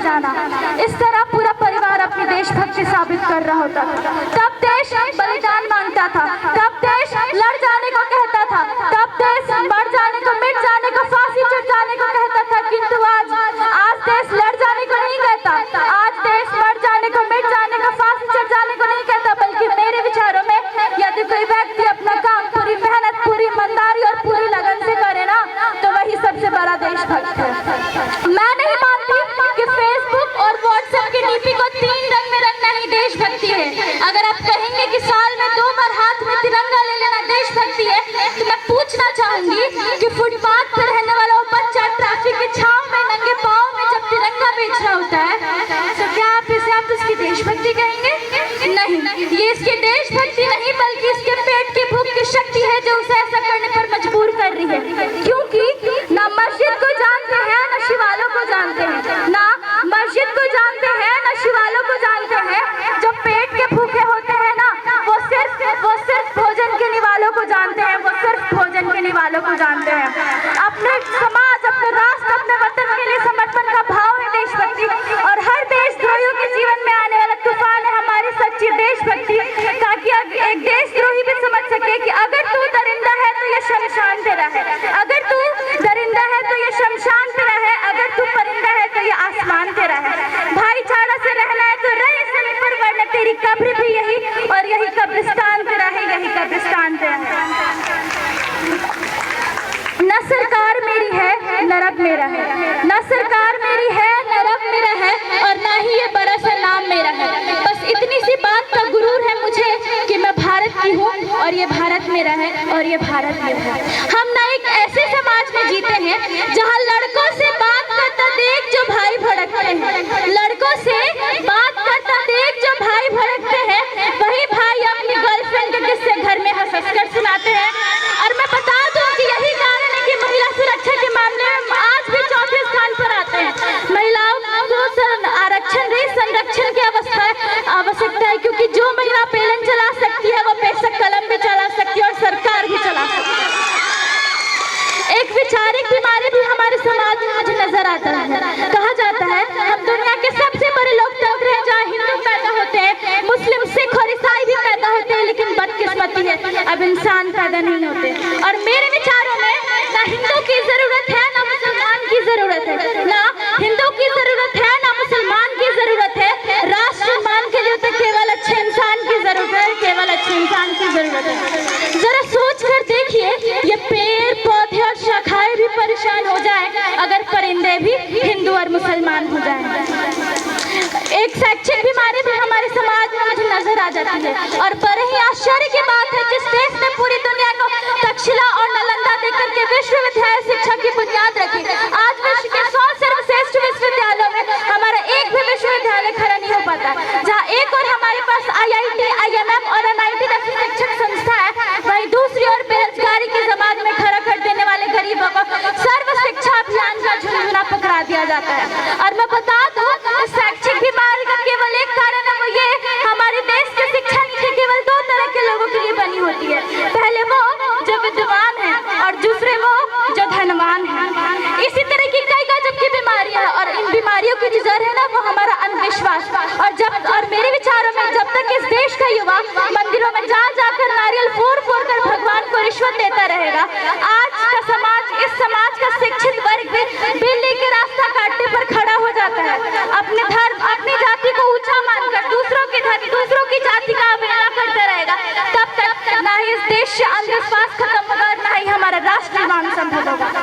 जाना। इस तरह पूरा परिवार अपनी देशभक्ति साबित कर रहा होता। तब देश बलिदान मांगता था, तब देश लड़ जाने को कहता था, तब देश मर जाने को, मिट जाने को, फांसी चढ़ जाने को कहता था। किंतु आज देश लड़ जाने को नहीं कहता, आज देश मर जाने को, मिट जाने को, फांसी चढ़ जाने को नहीं कहता, बल्कि मेरे विचारों में यदि कोई व्यक्ति अपना काम पूरी मेहनत, पूरी ईमानदारी और पूरी लगन से करे ना, तो वही सबसे बड़ा देशभक्त है। मैं नहीं मानती कि फेसबुक और व्हाट्सएप की नीति को 3 रंग में रंगना ही देशभक्ति है। अगर आप कहेंगे कि साल में 2 बार हाथ में तिरंगा ले लेना देशभक्ति है, तो मैं पूछना चाहूंगी कि फुटपाथ पर रहने वाला वो बच्चा ट्रैफिक की छांव में नंगे पांव में जब तिरंगा बेच रहा होता है, तो क्या आप उसकी देशभक्ति कहेंगे? नहीं, ये इसकी देशभक्ति नहीं, बल्कि इसके पेट की भूख की शक्ति है जो उसे ऐसा करने पर मजबूर कर रही है। क्योंकि ना मस्जिद को जानते हैं, ना शिवालों को जानते हैं, ना मस्जिद को जानते हैं, ना शिवालों को जानते हैं। जो पेट के भूखे होते हैं ना, वो सिर्फ भोजन के निवालों को जानते हैं, वो सिर्फ भोजन के निवालों को जानते हैं। अपने समाज, अपने राष्ट्र, अपने वतन के लिए समर्पण का भाव है देशभक्ति। और हर देशद्रोहियों के जीवन में आने वाला तूफान है हमारी सच्ची देशभक्ति, ताकि एक देशद्रोही भी समझ सके कि अगर तू दरिंदा है तो ये शमशान तेरा है, अगर तू दरिंदा है तो ये शमशान तेरा है, अगर तू परिंदा है तो ये आसमान तेरा है। भाईचारा से रहना है तो रह सही पर, वरना तेरी कब्र भी यही, और यही कब्रिस्तान तेरा है, यही कब्रिस्तान तेरा है। न सरकार मेरी है, न रब मेरा है, न सरकार मेरी है, न रब मेरा है, और ना ही ये बड़ा सा नाम मेरा है। बस इतनी सी बात का गुरूर है मुझे कि मैं भारत की हूँ, और ये भारत मेरा है, और ये भारत मेरा है। हम ना एक ऐसे समाज में जीते हैं जहाँ लड़कों से बात करता देख जो भाई भड़कते हैं, लड़कों से बात करता देख जो भाई भड़कते हैं, वही भाई अपनी गर्लफ्रेंड के किस्से घर में हंस कर सुनाते हैं। और मैं बता दूं कि यही कारण है कि महिला सुरक्षा के मामले में आज भी 4थे स्थान पर आते हैं। महिलाओं को आरक्षण रही संरक्षण की आवश्यकता है, क्योंकि जो महिला पेलन चला सकती है वो बेशक कलम भी चला सकती है और सरकार भी चला सकती है। एक वैचारिक बीमारी भी हमारे समाज में मुझे नजर आता है। कहा जाता है हम दुनिया के सबसे बड़े लोकतंत्र हैं, जहाँ हिंदू पैदा होते हैं, मुस्लिम, सिख और ईसाई भी पैदा होते हैं, लेकिन बदकिस्मती है अब इंसान पैदा नहीं होते। और मेरे विचारों में ना हिंदू की जरूरत है, ना मुसलमान की जरूरत है, ना हिंदू की जरूरत है, ना मुसलमान की जरूरत है। राष्ट्र निर्माण के लिए तो केवल अच्छे इंसान की जरूरत है, केवल अच्छे इंसान की जरूरत है। जरा सोच कर देखिए, ये पेड़ पौधे और शाखाएं भी परेशान हो जाए अगर परिंदे भी हिंदू और मुसलमान हो जाए। एक शैक्षिक बीमारी भी हमारे समाज में मुझे नजर आ जाती है, और बड़े ही आश्चर्य की बात है जिस देश ने पूरी दुनिया को तक्षशिला और नालंदा देकर के विश्वविद्यालय शिक्षा की बुनियाद रखी, आज विश्व के 100 सर्वश्रेष्ठ विश्वविद्यालयों में हमारा एक भी विश्वविद्यालय खड़ा नहीं हो पाता। जहाँ एक और हमारे पास IIT, IMM और NIT जैसी शिक्षक संस्था है, वहीं दूसरी ओर बेरोजगारी की जमात में खड़ा कर देने वाले गरीबों को सर्व शिक्षा अभियान का झुनझुना पकड़ा दिया जाता है। और मैं बता दूं, शैक्षिक बीमारी का केवल एक कारण है, वो ये हमारे देश की शिक्षा नीति केवल 2 तरह के लोगों के लिए बनी होती है। पहले वो जो विद्वान है, और दूसरे वो जो धनवान है। इसी तरह की कई गजब की बीमारियां, और इन बीमारियों की जो जड़ है ना, वो हमारा अंधविश्वास। और मेरे विचारों में जब तक इस देश का युवा मंदिरों में जा जाकर नारियल फोड़ फोड़ कर भगवान को रिश्वत देता रहेगा, आज का समाज, इस समाज का शिक्षित वर्ग भी बिल्ली के रास्ता काटने पर खड़ा हो जाता है। अपने धर्म, अपनी जाति को ऊंचा मानकर दूसरों की धर्म, दूसरों की जाति का अवहेलना करता रहेगा। तब तक ना ही इस देश से अंधविश्वास खत्म होगा, ना ही हमारा राष्ट्र निर्माण संभव होगा।